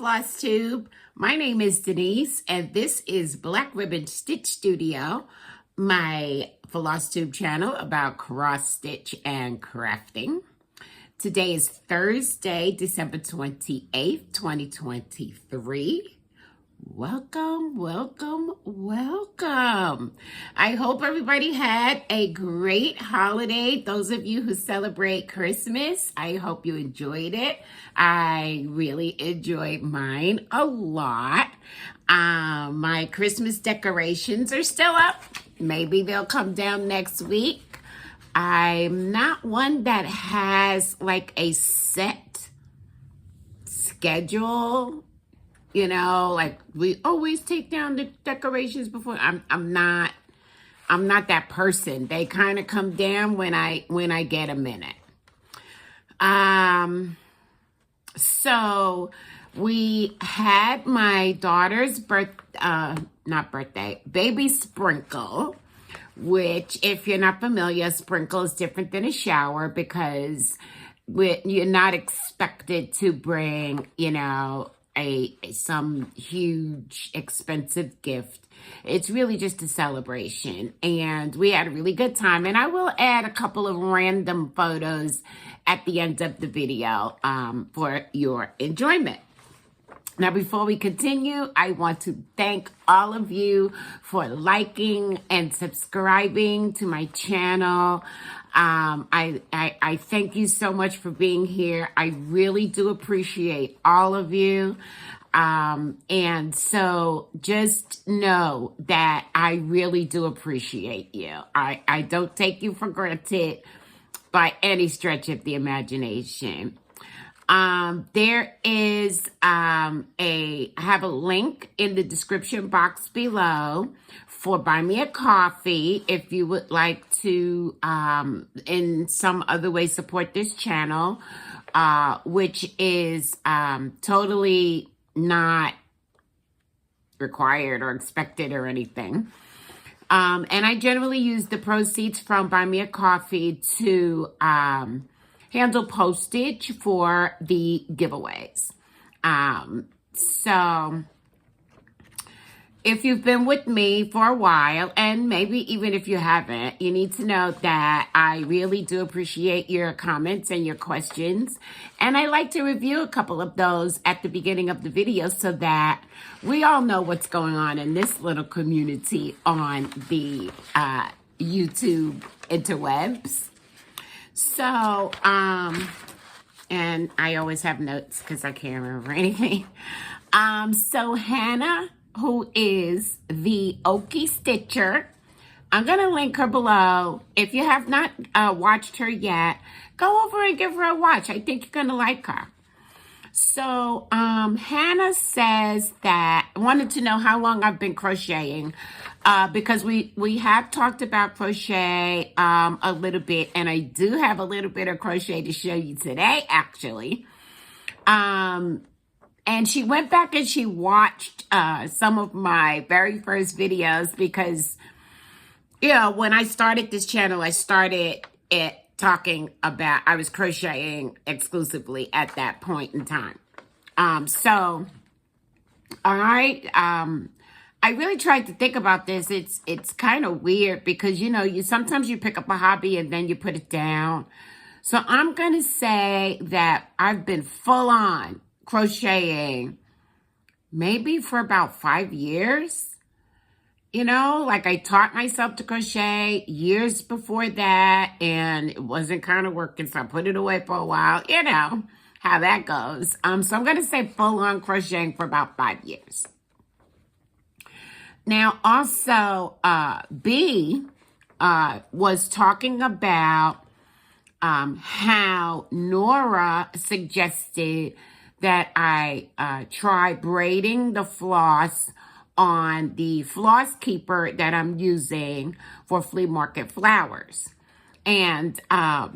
Flosstube. My name is Denise, and this is Black Ribbon Stitch Studio, my Flosstube channel about cross stitch and crafting. Today is Thursday, December 28th, 2023. Welcome, welcome, welcome. I hope everybody had a great holiday. Those of you who celebrate Christmas, I hope you enjoyed it. I really enjoyed mine a lot. My Christmas decorations are still up. Maybe they'll come down next week. I'm not one that has like a set schedule. You know, like we always take down the decorations before. I'm not that person. They kind of come down when I get a minute. So we had my daughter's baby sprinkle, which if you're not familiar, sprinkle is different than a shower because you're not expected to bring, you know, some huge expensive gift. It's really just a celebration, and we had a really good time, and I will add a couple of random photos at the end of the video for your enjoyment. Now, before we continue, I want to thank all of you for liking and subscribing to my channel. I thank you so much for being here. I really do appreciate all of you. And so just know that I really do appreciate you. I don't take you for granted by any stretch of the imagination. There is I have a link in the description box below for Buy Me a Coffee if you would like to in some other way support this channel, which is totally not required or expected or anything. And I generally use the proceeds from Buy Me a Coffee to handle postage for the giveaways. So if you've been with me for a while, and maybe even if you haven't, you need to know that I really do appreciate your comments and your questions. And I like to review a couple of those at the beginning of the video so that we all know what's going on in this little community on the YouTube interwebs. So, and I always have notes because I can't remember anything. So Hannah, who is the Okie Stitcher, I'm going to link her below. If you have not watched her yet, go over and give her a watch. I think you're going to like her. So, Hannah says that wanted to know how long I've been crocheting, because we have talked about crochet, a little bit, and I do have a little bit of crochet to show you today, actually. And she went back and she watched, some of my very first videos because, you know, when I started this channel, I started it talking about, I was crocheting exclusively at that point in time. So I really tried to think about this. It's kind of weird because, you know, sometimes you pick up a hobby and then you put it down. So I'm going to say that I've been full on crocheting maybe for about 5 years. You know, like I taught myself to crochet years before that, and it wasn't kind of working, so I put it away for a while. You know how that goes. So I'm going to say full-on crocheting for about 5 years. Now, also, B was talking about how Nora suggested that I try braiding the floss on the floss keeper that I'm using for flea market flowers. And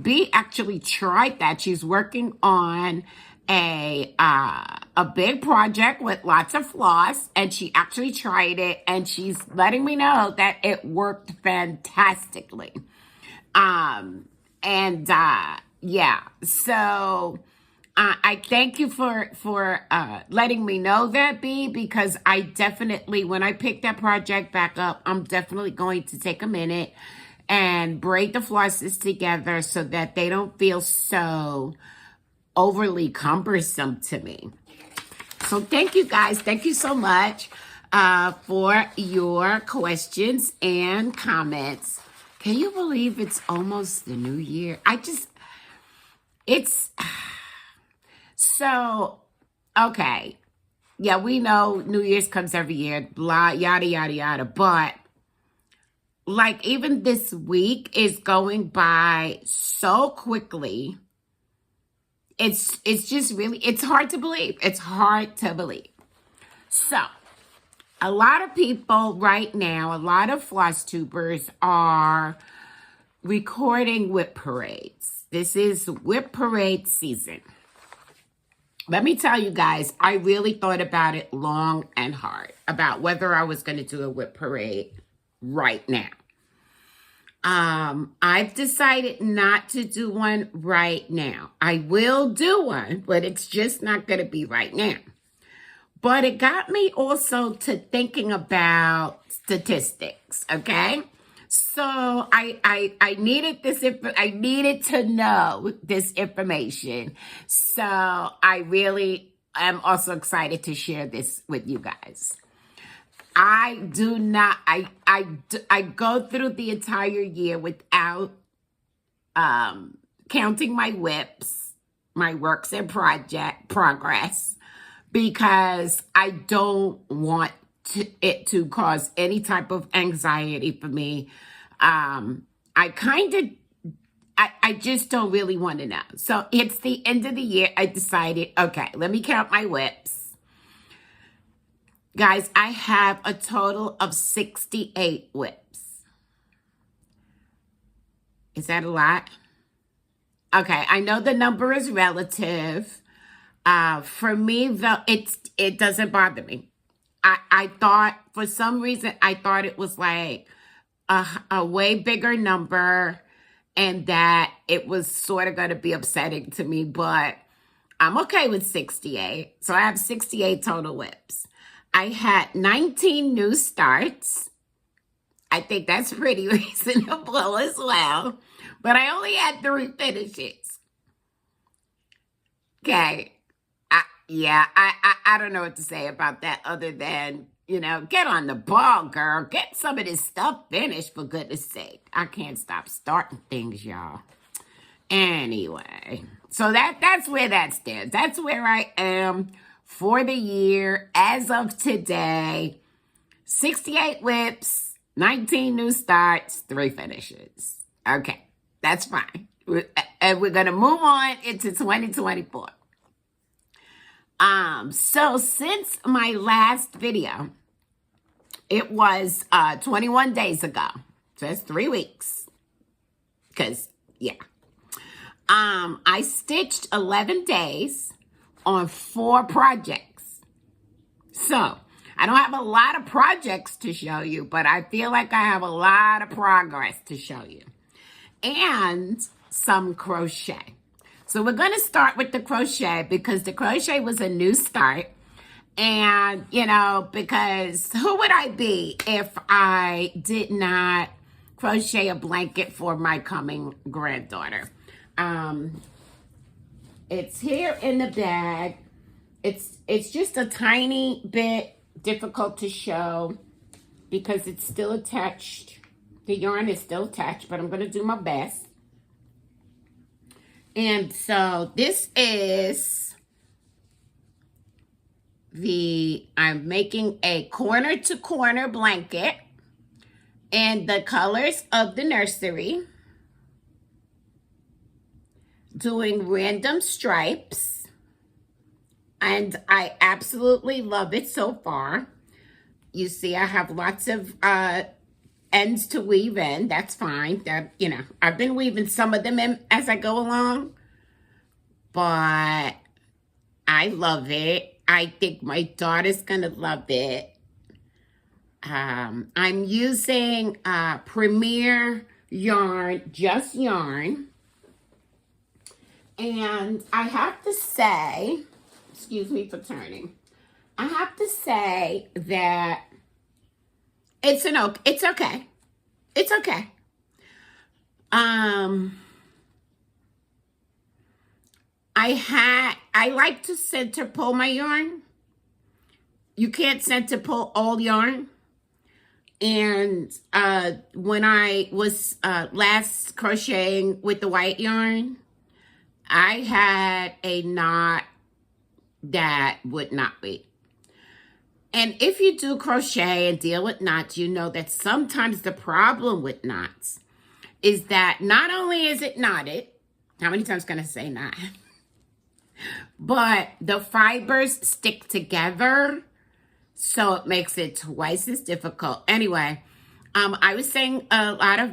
B actually tried that. She's working on a big project with lots of floss, and she actually tried it, and she's letting me know that it worked fantastically. Yeah, so I thank you for letting me know that, B, because I definitely, when I pick that project back up, I'm definitely going to take a minute and braid the flosses together so that they don't feel so overly cumbersome to me. So thank you guys. Thank you so much for your questions and comments. Can you believe it's almost the new year? It's so, okay. Yeah, we know New Year's comes every year, blah, yada, yada, yada. But like even this week is going by so quickly. It's just really, it's hard to believe. It's hard to believe. So a lot of people right now, a lot of floss tubers are recording whip parades. This is whip parade season. Let me tell you guys, I really thought about it long and hard about whether I was going to do a whip parade right now. I've decided not to do one right now. I will do one, but it's just not going to be right now. But it got me also to thinking about statistics, okay? So I needed this. I needed to know this information. So I really am also excited to share this with you guys. I do not. I go through the entire year without counting my whips, my works in progress, because I don't want it to cause any type of anxiety for me. I just don't really want to know. So it's the end of the year. I decided, okay, let me count my whips. Guys, I have a total of 68 whips. Is that a lot? Okay, I know the number is relative. For me, though, it doesn't bother me. I thought, for some reason, I thought it was like a way bigger number and that it was sort of going to be upsetting to me, but I'm okay with 68. So I have 68 total whips. I had 19 new starts. I think that's pretty reasonable as well, but I only had 3 finishes. Okay. I don't know what to say about that other than, you know, get on the ball, girl. Get some of this stuff finished, for goodness sake. I can't stop starting things, y'all. Anyway, so that's where that stands. That's where I am for the year as of today. 68 whips, 19 new starts, 3 finishes. Okay, that's fine. And we're going to move on into 2024. So since my last video, it was 21 days ago. So that's 3 weeks. Because, yeah. I stitched 11 days on 4 projects. So I don't have a lot of projects to show you, but I feel like I have a lot of progress to show you. And some crochet. So we're going to start with the crochet because the crochet was a new start. And, you know, because who would I be if I did not crochet a blanket for my coming granddaughter? It's here in the bag. It's just a tiny bit difficult to show because it's still attached. The yarn is still attached, but I'm going to do my best. And so this is I'm making a corner to corner blanket and the colors of the nursery, doing random stripes, and I absolutely love it so far. You see, I have lots of ends to weave in. That's fine. That, you know, I've been weaving some of them in as I go along, but I love it. I think my daughter's gonna love it. I'm using Premier yarn, just yarn, And I have to say, excuse me for turning, I have to say that it's okay. It's okay. I like to center pull my yarn. You can't center pull all yarn. And when I was last crocheting with the white yarn, I had a knot that would not be. And if you do crochet and deal with knots, you know that sometimes the problem with knots is that not only is it knotted, how many times can I say knot? But the fibers stick together, so it makes it twice as difficult. Anyway, I was saying a lot of,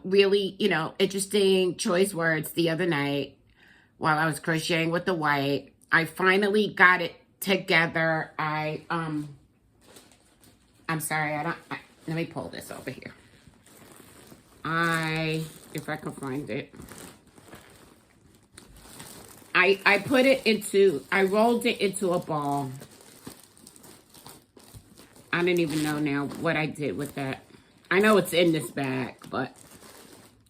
really, interesting choice words the other night while I was crocheting with the white. I finally got it together. I'm sorry, let me pull this over here. If I can find it. I rolled it into a ball. I don't even know now what I did with that. I know it's in this bag, but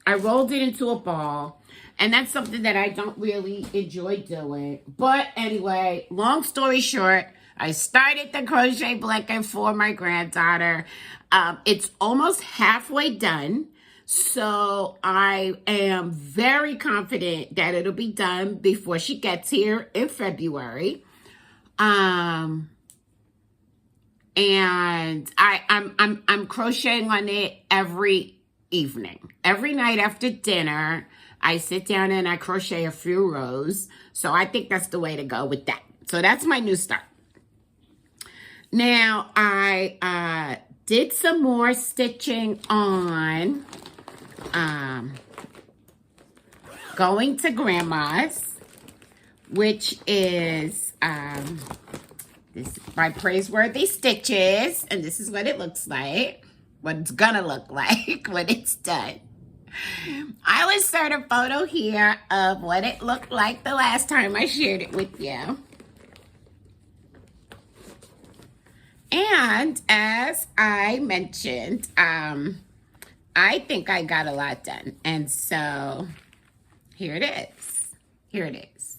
I rolled it into a ball. And that's something that I don't really enjoy doing. But anyway, long story short, I started the crochet blanket for my granddaughter. It's almost halfway done. So I am very confident that it'll be done before she gets here in February. And I'm crocheting on it every evening. Every night after dinner, I sit down and I crochet a few rows. So I think that's the way to go with that. So that's my new start. Now, I did some more stitching on Going to Grandma's, which is this by Praiseworthy Stitches. And this is what it looks like. What it's gonna look like when it's done. I will insert a photo here of what it looked like the last time I shared it with you. And as I mentioned, I think I got a lot done. And so here it is. Here it is.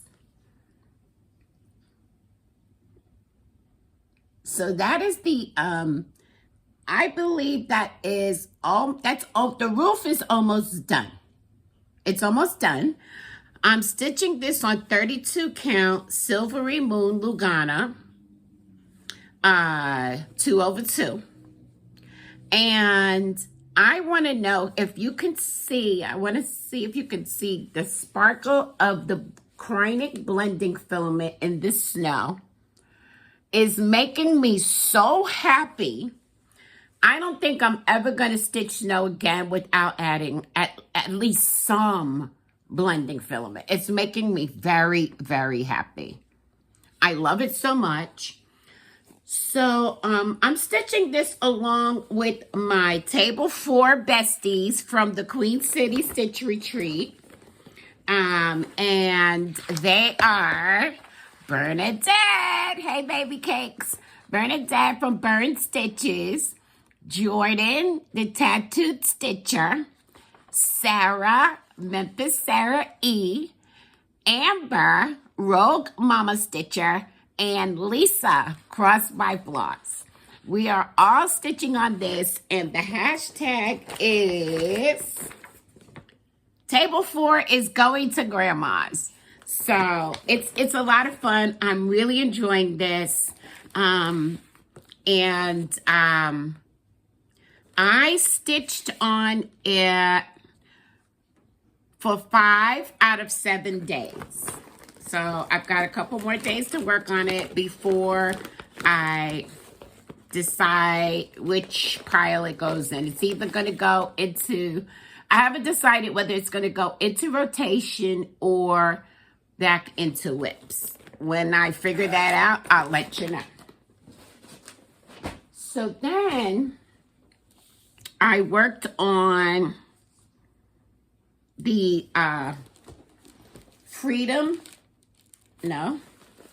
So that is the, I believe that is all, that's all, the roof is almost done. It's almost done. I'm stitching this on 32 count Silvery Moon Lugana, 2/2. And I want to know if you can see, I want to see if you can see the sparkle of the Crochet blending filament in this snow is making me so happy. I don't think I'm ever going to stitch snow again without adding at least some blending filament. It's making me very, very happy. I love it so much. So I'm stitching this along with my Table 4 besties from the Queen City Stitch Retreat. And they are Bernadette. Hey, baby cakes. Bernadette from Burn Stitches. Jordan, the Tattooed Stitcher. Sarah, Memphis Sarah E. Amber, Rogue Mama Stitcher. And Lisa, Cross by Floss. We are all stitching on this, and the hashtag is Table 4 is going to Grandma's. So it's a lot of fun. I'm really enjoying this. I stitched on it for 5 out of 7 days. So I've got a couple more days to work on it before I decide which pile it goes in. It's either going to go into, I haven't decided whether it's going to go into rotation or back into whips. When I figure that out, I'll let you know. So then I worked on the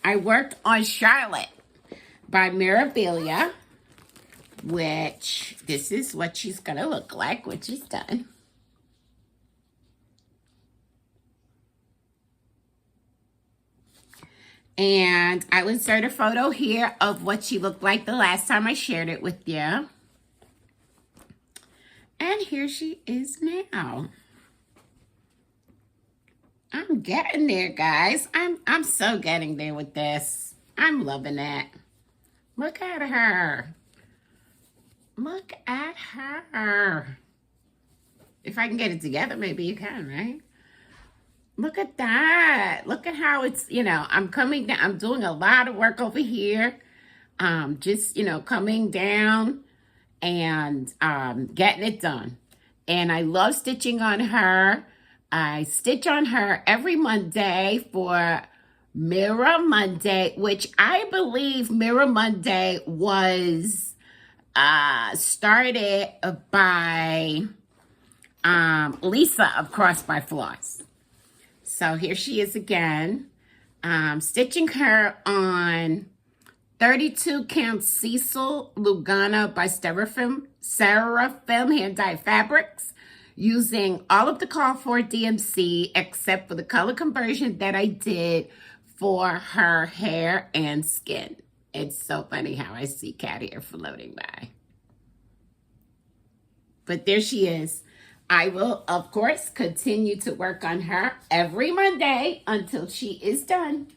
I worked on Charlotte by Mirabilia, which this is what she's going to look like when she's done. And I will insert a photo here of what she looked like the last time I shared it with you. And here she is now. I'm getting there, guys. I'm so getting there with this. I'm loving it. Look at her. Look at her. If I can get it together, maybe you can, right? Look at that. Look at how it's, I'm coming down. I'm doing a lot of work over here. Just, coming down and getting it done. And I love stitching on her. I stitch on her every Monday for Mirror Monday, which I believe Mirror Monday was started by Lisa of Cross by Floss. So here she is again, stitching her on 32 count Cecil Lugana by Seraphim hand-dyed fabrics, using all of the call for DMC except for the color conversion that I did for her hair and skin. It's so funny how I see cat hair floating by. But there she is. I will, of course, continue to work on her every Monday until she is done.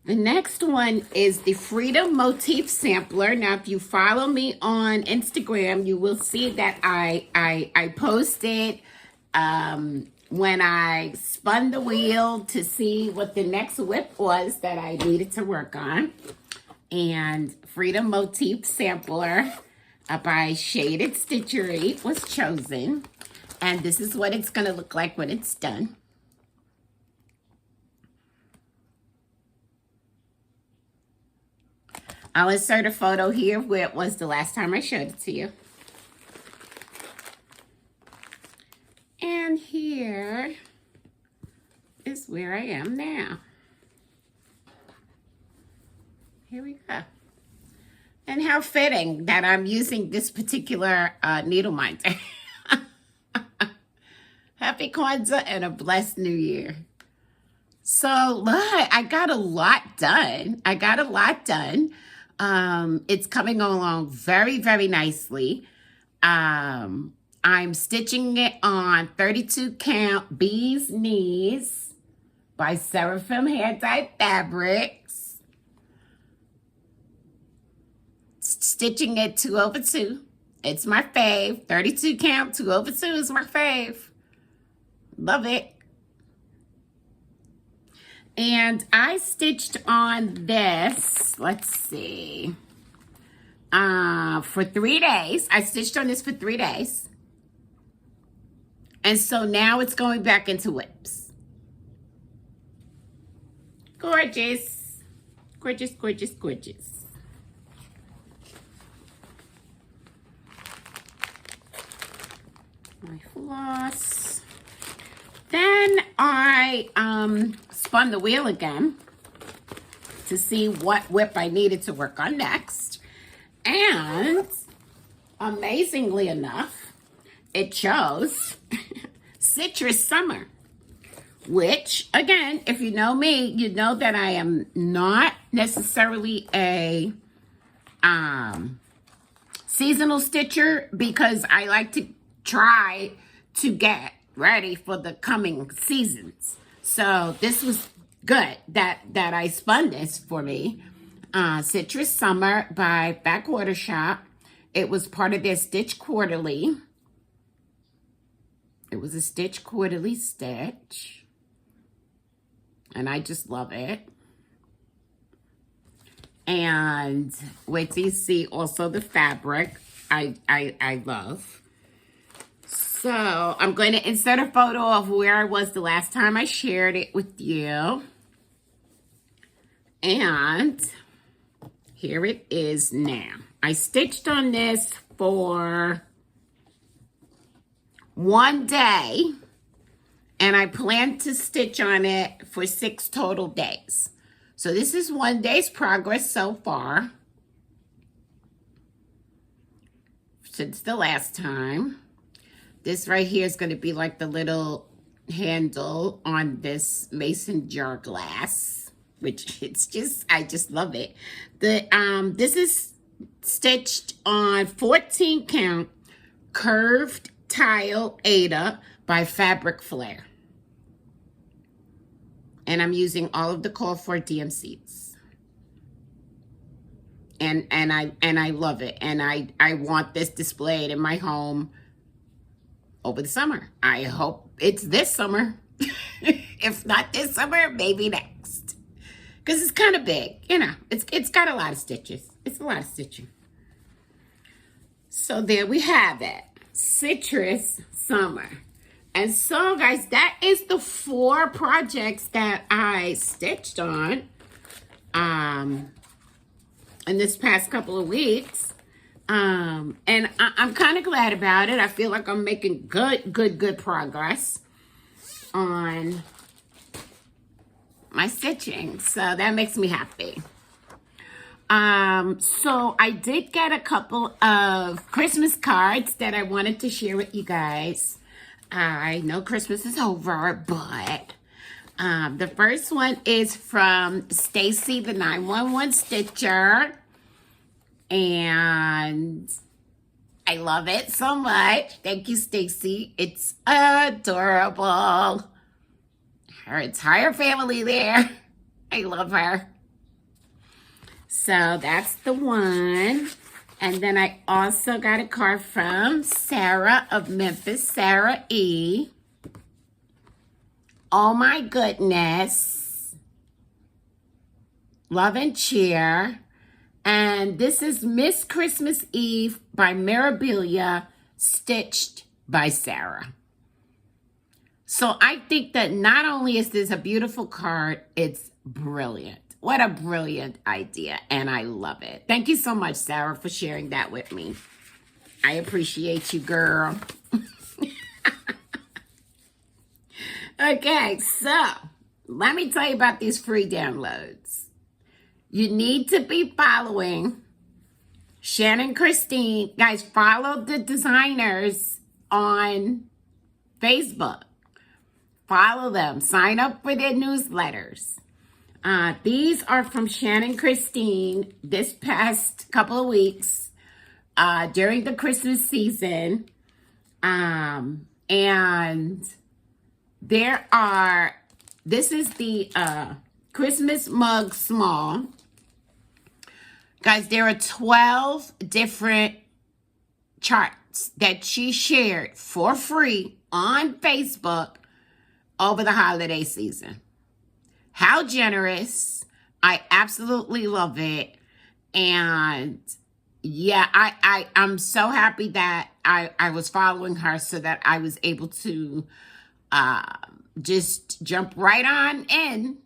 The next one is the Freedom Motif Sampler. Now, if you follow me on Instagram, you will see that I posted when I spun the wheel to see what the next whip was that I needed to work on. And Freedom Motif Sampler by Shaded Stitchery was chosen. And this is what it's going to look like when it's done. I'll insert a photo here where it was the last time I showed it to you. And here is where I am now. Here we go. And how fitting that I'm using this particular needle minder. Happy Kwanzaa and a blessed new year. So look, I got a lot done. It's coming along very, very nicely. I'm stitching it on 32 count Bee's Knees by Seraphim hand-dyed fabrics. Stitching it 2/2. It's my fave. 32 count 2/2 is my fave. Love it. And I stitched on this, let's see, for 3 days. I stitched on this for 3 days. And so now it's going back into whips. Gorgeous. Gorgeous, gorgeous, gorgeous. My floss. Then I spun the wheel again to see what whip I needed to work on next. And amazingly enough, it chose Citrus Summer, which, again, if you know me, you know that I am not necessarily a seasonal stitcher, because I like to try to get ready for the coming seasons. So this was good that I spun this for me. Citrus Summer by Backwater Shop. It was part of their Stitch Quarterly. It was a Stitch Quarterly stitch. And I just love it. And wait till you see also the fabric I love. So I'm going to insert a photo of where I was the last time I shared it with you. And here it is now. I stitched on this for 1 day, and I plan to stitch on it for 6 total days. So this is 1 day's progress so far since the last time. This right here is going to be like the little handle on this mason jar glass, which I just love it. This is stitched on 14 count curved tile Ada by Fabric Flair. And I'm using all of the call for DMCs. And I love it. And I want this displayed in my home over the summer. I hope it's this summer. If not this summer, maybe next. Because it's kind of big, you know. It's got a lot of stitches. It's a lot of stitching. So there we have it. Citrus Summer. And so, guys, that is the 4 projects that I stitched on in this past couple of weeks. And I'm kind of glad about it. I feel like I'm making good progress on my stitching. So that makes me happy. So I did get a couple of Christmas cards that I wanted to share with you guys. I know Christmas is over, but the first one is from Stacy, the 911 Stitcher. And I love it so much. Thank you, Stacy. It's adorable. Her entire family there. I love her. So that's the one. And then I also got a card from Sarah of Memphis, Sarah E. Oh my goodness. Love and cheer. And this is Miss Christmas Eve by Mirabilia, stitched by Sarah. So I think that not only is this a beautiful card, it's brilliant. What a brilliant idea, and I love it. Thank you so much, Sarah, for sharing that with me. I appreciate you, girl. Okay, so let me tell you about these free downloads. You need to be following Shannon Christine. Guys, follow the designers on Facebook. Follow them. Sign up for their newsletters. These are from Shannon Christine this past couple of weeks during the Christmas season. And this is the Christmas mug small. Guys, there are 12 different charts that she shared for free on Facebook over the holiday season. How generous. I absolutely love it. And yeah, I'm so happy that I was following her so that I was able to just jump right on in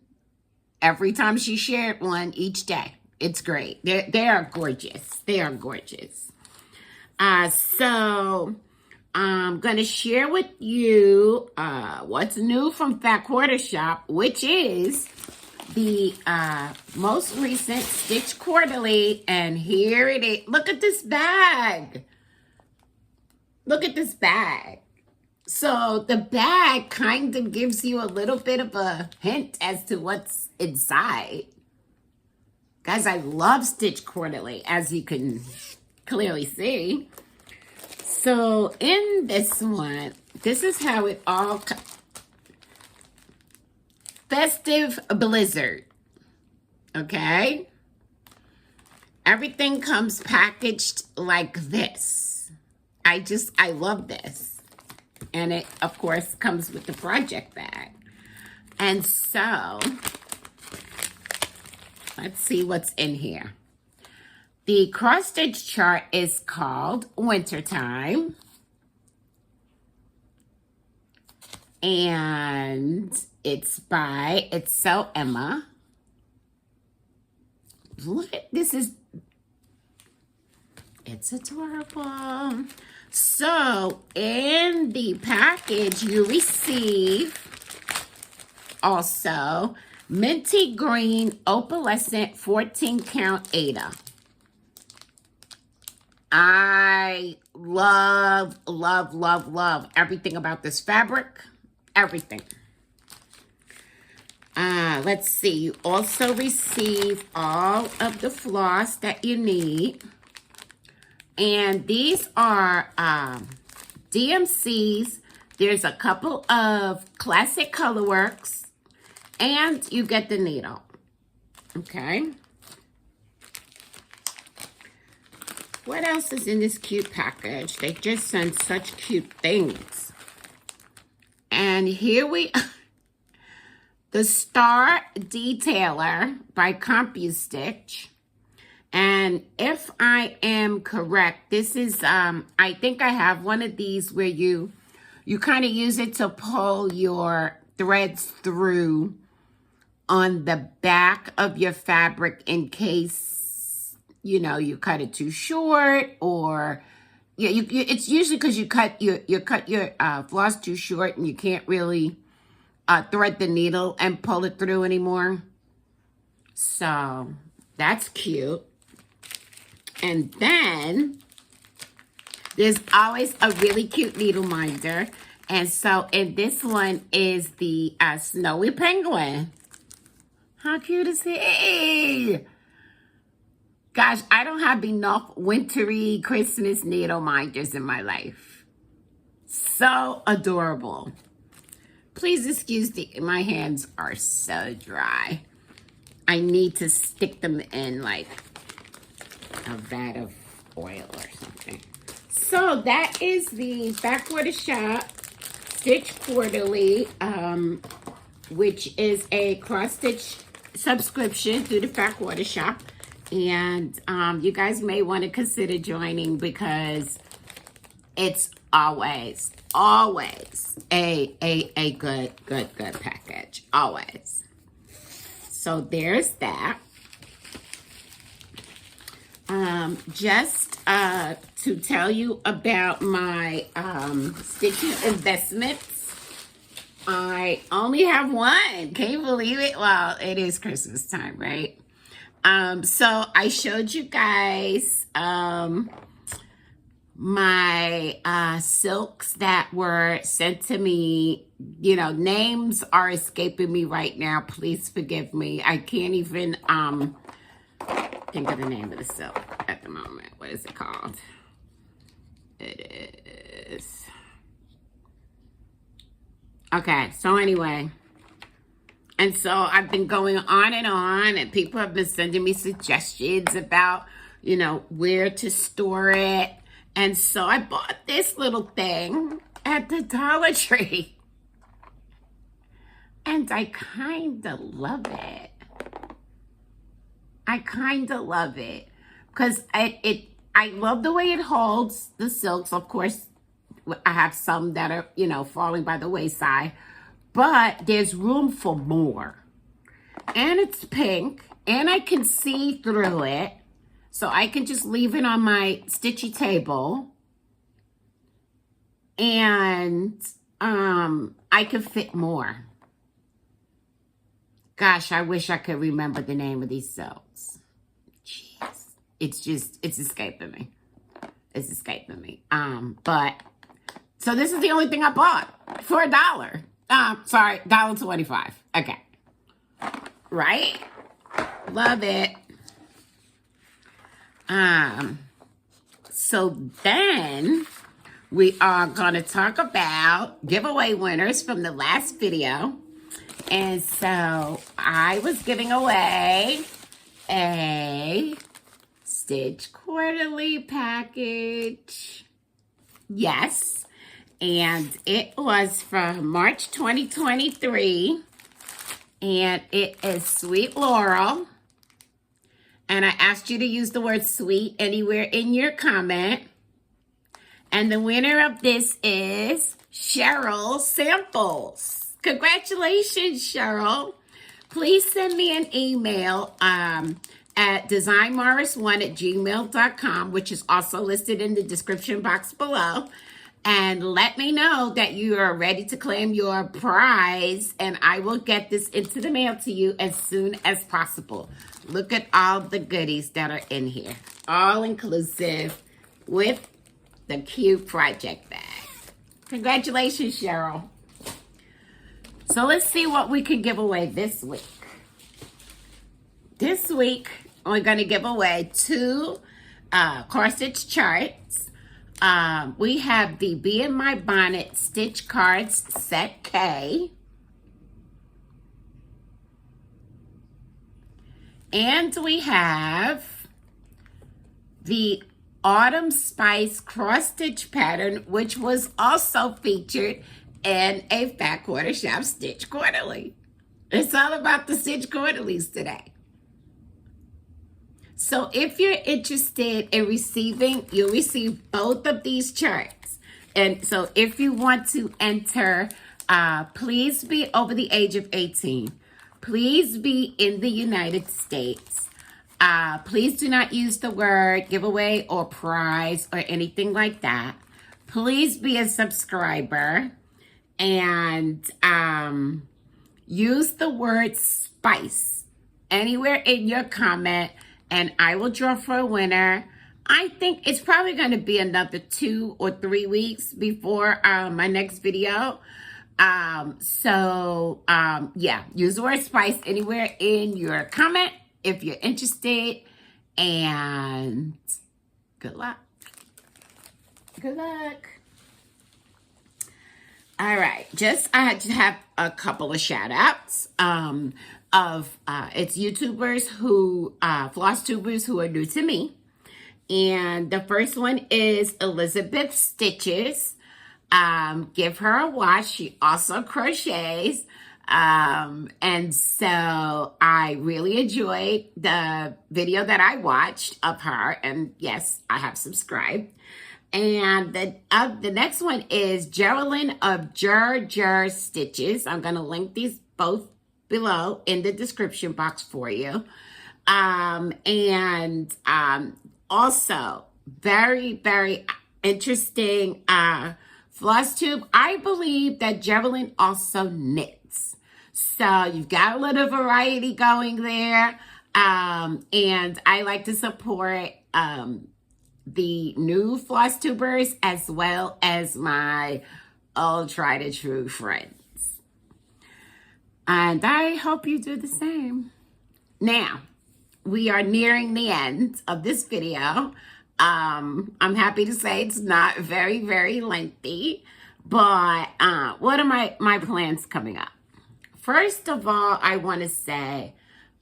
every time she shared one each day. It's great. They are gorgeous. They are gorgeous. So I'm going to share with you what's new from Fat Quarter Shop, which is the most recent Stitch Quarterly. And here it is. Look at this bag. Look at this bag. So the bag kind of gives you a little bit of a hint as to what's inside. Guys, I love Stitch Quarterly, as you can clearly see. So in this one, this is how it all... Festive Blizzard. Okay? Everything comes packaged like this. I love this. And it, of course, comes with the project bag. And so... let's see what's in here. The cross-stitch chart is called Wintertime. And it's by It's So Emma. Look at this. It's adorable. So in the package, you receive also minty green opalescent 14 count Ada. I love, love, love, love everything about this fabric. Everything. Let's see. You also receive all of the floss that you need. And these are DMCs. There's a couple of classic colorworks. And you get the needle. Okay. What else is in this cute package? They just send such cute things. And here we are. The Star Detailer by CompuStitch. And if I am correct, this is, I think I have one of these where you kind of use it to pull your threads through on the back of your fabric in case, you know, you cut it too short, or yeah, it's usually because you cut your floss too short and you can't really thread the needle and pull it through anymore. So that's cute. And then there's always a really cute needle minder. And so in this one is the Snowy Penguin. How cute is he? Gosh, I don't have enough wintry Christmas needle minders in my life. So adorable. Please excuse my hands are so dry. I need to stick them in like a vat of oil or something. So that is the Backwater Shop Stitch Quarterly, which is a cross-stitch subscription through the Backwater Shop. And you guys may want to consider joining because it's always a good package. Always. So there's that. Just to tell you about my stitching investments. I only have one. Can you believe it? Well, it is Christmas time, right? So I showed you guys my silks that were sent to me. You know, names are escaping me right now. Please forgive me. I can't even think of the name of the silk at the moment. What is it called? It is... Okay, so anyway, and so I've been going on, and people have been sending me suggestions about, you know, where to store it. And so I bought this little thing at the Dollar Tree. And I kind of love it. I kind of love it. Because I love the way it holds the silks. Of course, I have some that are, you know, falling by the wayside. But there's room for more. And it's pink. And I can see through it. So I can just leave it on my stitchy table. And I can fit more. Gosh, I wish I could remember the name of these silks. Jeez. It's escaping me. It's escaping me. But, so this is the only thing I bought for $1. Sorry, $1.25. Okay. Right? Love it. So then we are going to talk about giveaway winners from the last video. And so I was giving away a Stitch Quarterly package. Yes. And it was from March 2023. And it is Sweet Laurel. And I asked you to use the word sweet anywhere in your comment. And the winner of this is Cheryl Samples. Congratulations, Cheryl. Please send me an email at designmorris1@gmail.com, which is also listed in the description box below. And let me know that you are ready to claim your prize, and I will get this into the mail to you as soon as possible. Look at all the goodies that are in here. All inclusive with the cute project bag. Congratulations, Cheryl. So let's see what we can give away this week. This week, we're going to give away 2 cross-stitch charts. We have the Be In My Bonnet Stitch Cards Set K. And we have the Autumn Spice cross-stitch pattern, which was also featured in a Fat Quarter Shop Stitch Quarterly. It's all about the Stitch Quarterlies today. So if you're interested in receiving, you'll receive both of these charts. And so if you want to enter, please be over the age of 18. Please be in the United States. Please do not use the word giveaway or prize or anything like that. Please be a subscriber and use the word spice anywhere in your comment, and I will draw for a winner. I think it's probably going to be another 2 or 3 weeks before my next video. Yeah, use the word spice anywhere in your comment if you're interested, and good luck. Good luck. All right, I had to have a couple of shout outs it's YouTubers who, Flosstubers who are new to me. And the first one is Elizabeth Stitches. Give her a watch. She also crochets. And so I really enjoyed the video that I watched of her. And yes, I have subscribed. And the next one is Geraldine of Jer Stitches. I'm going to link these both below in the description box for you. Also, very, very interesting Flosstube. I believe that Geraldine also knits. So you've got a little variety going there. And I like to support the new Flosstubers as well as my old tried and true friends. And I hope you do the same. Now, we are nearing the end of this video. I'm happy to say it's not very, very lengthy. But what are my plans coming up? First of all, I want to say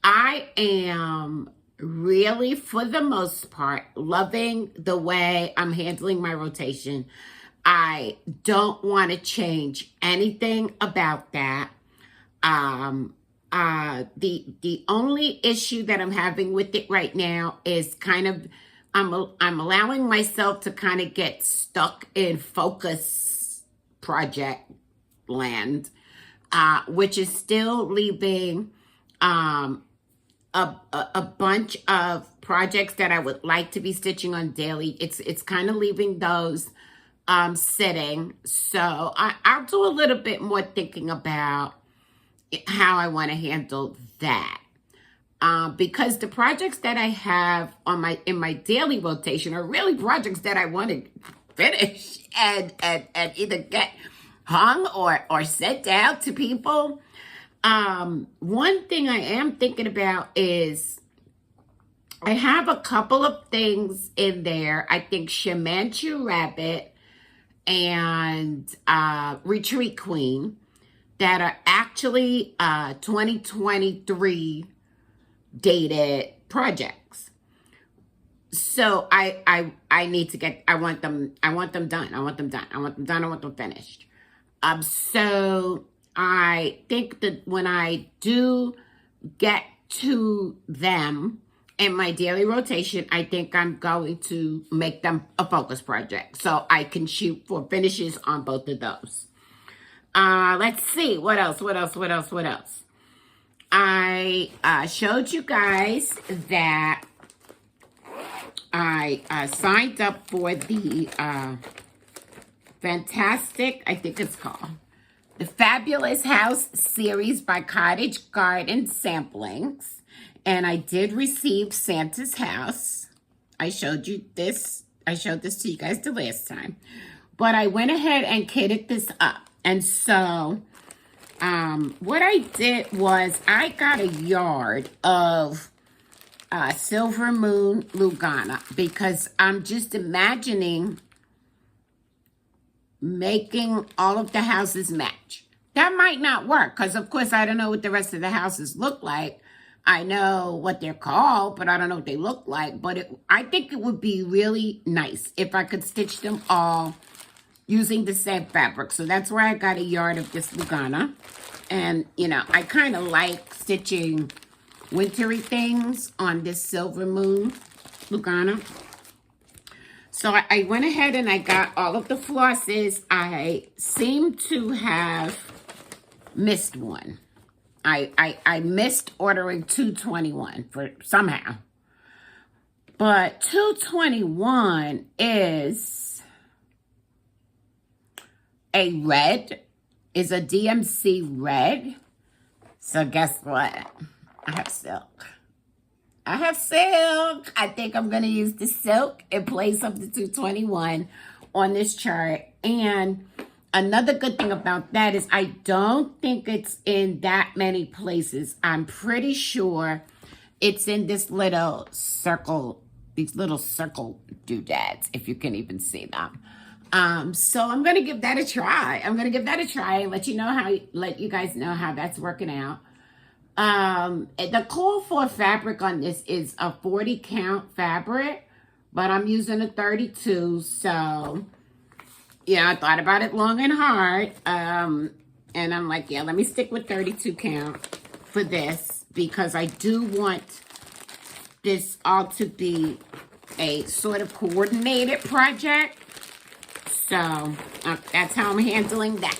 I am really, for the most part, loving the way I'm handling my rotation. I don't want to change anything about that. The only issue that I'm having with it right now is kind of, I'm allowing myself to kind of get stuck in focus project land, which is still leaving, a bunch of projects that I would like to be stitching on daily. It's kind of leaving those sitting. So I'll do a little bit more thinking about how I want to handle that. Because the projects that I have in my daily rotation are really projects that I want to finish and either get hung or sent out to people. One thing I am thinking about is I have a couple of things in there. I think Shamanchu Rabbit and Retreat Queen that are actually 2023 dated projects. So I need to get, I want them done. I want them finished. So I think that when I do get to them in my daily rotation, I think I'm going to make them a focus project so I can shoot for finishes on both of those. Let's see. What else? I showed you guys that I signed up for the fantastic, I think it's called, the Fabulous House series by Cottage Garden Samplings. And I did receive Santa's house. I showed you this. I showed this to you guys the last time. But I went ahead and kitted this up. And so what I did was I got a yard of Silver Moon Lugana because I'm just imagining making all of the houses match. That might not work because, of course, I don't know what the rest of the houses look like. I know what they're called, but I don't know what they look like. But I think it would be really nice if I could stitch them all using the same fabric. So that's why I got a yard of this Lugana. And, you know, I kind of like stitching wintry things on this Silver Moon Lugana. So I went ahead and I got all of the flosses. I seem to have missed one. I missed ordering 221 for somehow. But 221 is a red, is a DMC red. So guess what? I have silk. I have silk. I think I'm going to use the silk in place of the 221 on this chart. And another good thing about that is I don't think it's in that many places. I'm pretty sure it's in this little circle, these little circle doodads, if you can even see them. So I'm going to give that a try. I'm going to give that a try and let you guys know how that's working out. The call for fabric on this is a 40 count fabric, but I'm using a 32. So, yeah, I thought about it long and hard. And I'm like, yeah, let me stick with 32 count for this because I do want this all to be a sort of coordinated project. So that's how I'm handling that.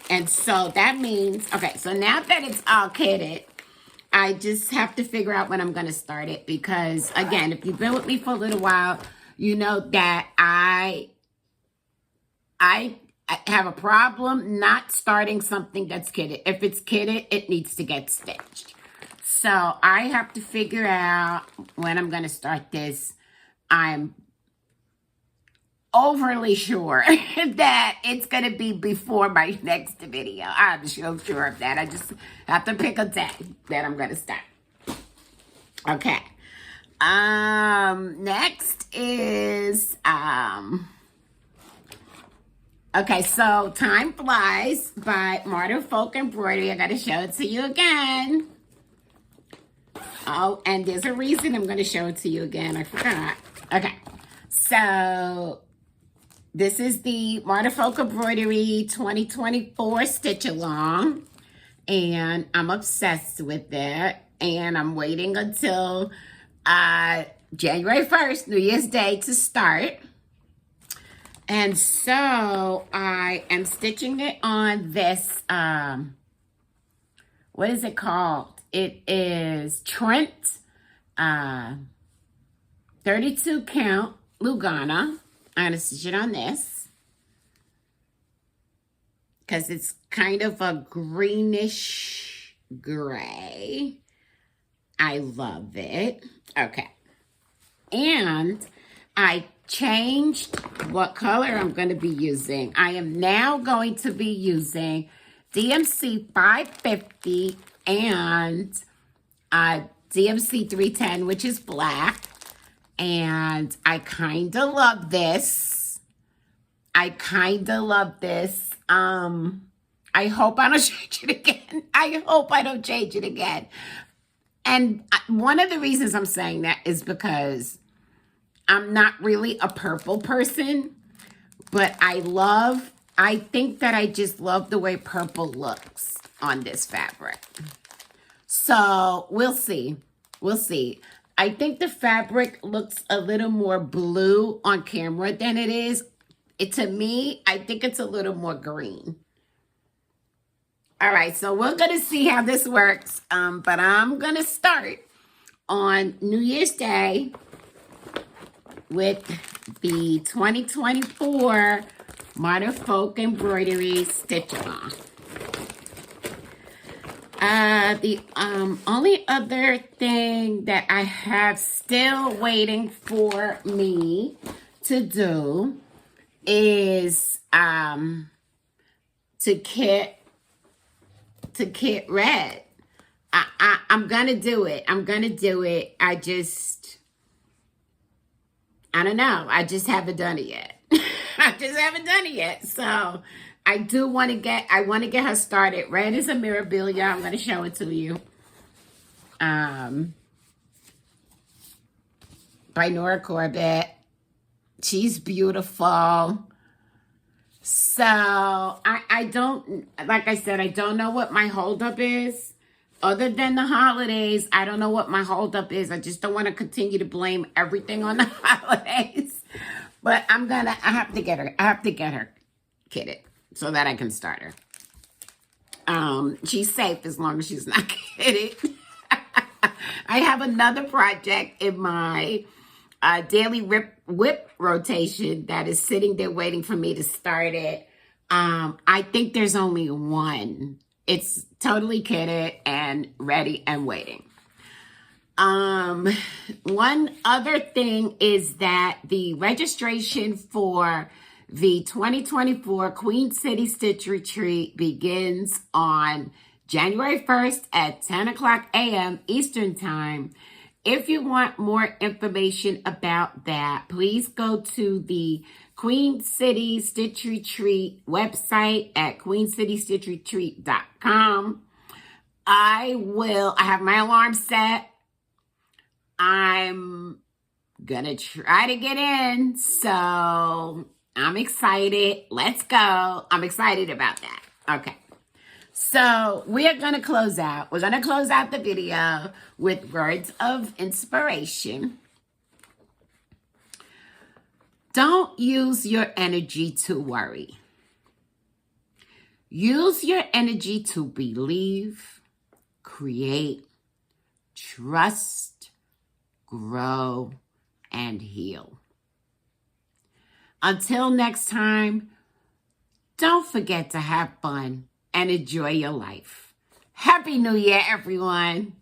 And so that means, okay, so now that it's all kitted, I just have to figure out when I'm going to start it. Because, again, if you've been with me for a little while, you know that I have a problem not starting something that's kitted. If it's kitted, it needs to get stitched. So I have to figure out when I'm going to start this. I'm overly sure that it's going to be before my next video. I'm so sure of that. I just have to pick a day that I'm going to start. Okay. Next is, okay, so Time Flies by Modern Folk Embroidery. I got to show it to you again. Oh, and there's a reason I'm going to show it to you again. I forgot. Okay. So this is the Modern Folk Embroidery 2024 Stitch Along, and I'm obsessed with it, and I'm waiting until January 1st, New Year's Day, to start. And so I am stitching it on this, what is it called? It is Trent 32 count Lugana. I'm going to stitch it on this because it's kind of a greenish gray. I love it. Okay. And I changed what color I'm going to be using. I am now going to be using DMC 550 and DMC 310, which is black. And I kind of love this. I hope I don't change it again. I hope I don't change it again. And one of the reasons I'm saying that is because I'm not really a purple person, but I think that I just love the way purple looks on this fabric. So we'll see. We'll see. I think the fabric looks a little more blue on camera than it is. To me, I think it's a little more green. All right, so we're going to see how this works. But I'm going to start on New Year's Day with the 2024 Modern Folk Embroidery Stitch-Along. The only other thing that I have still waiting for me to do is to kit red. I'm gonna do it. I don't know. I just haven't done it yet. So I want to get her started. Red is a Mirabilia. I'm going to show it to you. By Nora Corbett. She's beautiful. So I don't, like I said, I don't know what my holdup is. Other than the holidays, I don't know what my holdup is. I just don't want to continue to blame everything on the holidays. But I have to get her kitted so that I can start her. She's safe as long as she's not kitted. I have another project in my daily whip rotation that is sitting there waiting for me to start it. I think there's only one. It's totally kitted and ready and waiting. One other thing is that the registration for the 2024 Queen City Stitch Retreat begins on January 1st at 10 o'clock a.m. Eastern Time. If you want more information about that, please go to the Queen City Stitch Retreat website at queencitystitchretreat.com. I have my alarm set. I'm gonna try to get in, so I'm excited. Let's go. I'm excited about that. Okay. So we're going to close out. We're going to close out the video with words of inspiration. Don't use your energy to worry. Use your energy to believe, create, trust, grow, and heal. Until next time, don't forget to have fun and enjoy your life. Happy New Year, everyone.